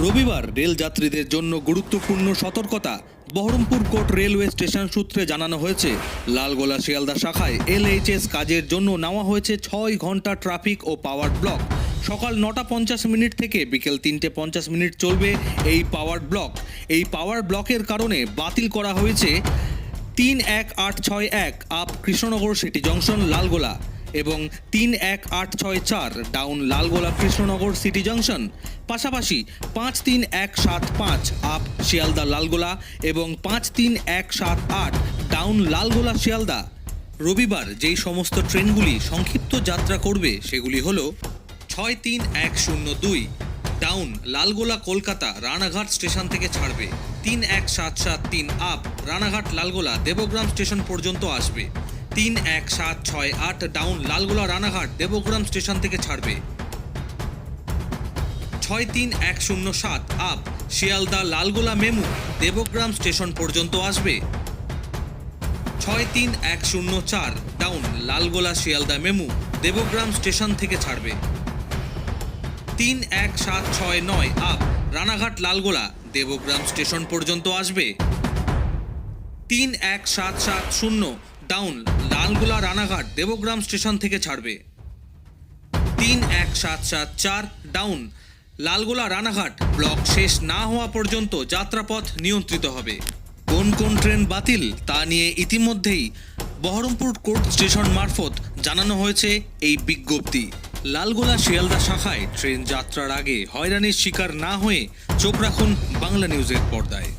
রবিবার রেল যাত্রীদের জন্য গুরুত্বপূর্ণ সতর্কতা। বহরমপুর কোর্ট রেলওয়ে স্টেশন সূত্রে জানানো হয়েছে, লালগোলা শিয়ালদা শাখায় LHS কাজের জন্য নেওয়া হয়েছে 6 ঘন্টা ট্রাফিক ও পাওয়ার ব্লক। সকাল 9:50 থেকে বিকেল 3:50 চলবে এই পাওয়ার ব্লক। এই পাওয়ার ব্লকের কারণে বাতিল করা হয়েছে 31861 up Krishnanagar city junction Lalgola এবং 31864 down Lalgola Krishnanagar city junction. পাশাপাশি 53175 আপ শিয়ালদা লালগোলা এবং 53178 ডাউন লালগোলা শিয়ালদা। রবিবার যেই সমস্ত ট্রেনগুলি সংক্ষিপ্ত যাত্রা করবে সেগুলি হলো 63102 ডাউন লালগোলা কলকাতা রানাঘাট স্টেশন থেকে ছাড়বে, 31773 আপ রানাঘাট লালগোলা দেবগ্রাম স্টেশন পর্যন্ত আসবে, 31768 ডাউন লালগোলা রানাঘাট দেবগ্রাম স্টেশন থেকে ছাড়বে, 63107 আপ শিয়ালদা লালগোলা মেমু দেবগ্রাম স্টেশন পর্যন্ত আসবে, 63104 ডাউন লালগোলা শিয়ালদা মেমু দেবগ্রাম স্টেশন থেকে ছাড়বে, 31769 আপ রানাঘাট লালগোলা দেবগ্রাম স্টেশন পর্যন্ত আসবে, 31770 ডাউন লালগোলা রানাঘাট দেবগ্রাম স্টেশন থেকে ছাড়বে, 31774 ডাউন লালগোলা রানাঘাট ব্লক শেষ না হওয়া পর্যন্ত যাত্রাপথ নিয়ন্ত্রিত হবে। কোন কোন ট্রেন বাতিল তা নিয়ে ইতিমধ্যেই বহরমপুর কোর্ট স্টেশন মারফত জানানো হয়েছে এই বিজ্ঞপ্তি। লালগোলা শিয়ালদা শাখায় ট্রেন যাত্রার আগে হয়রানির শিকার না হয়ে চোখ রাখুন বাংলা নিউজের পর্দায়।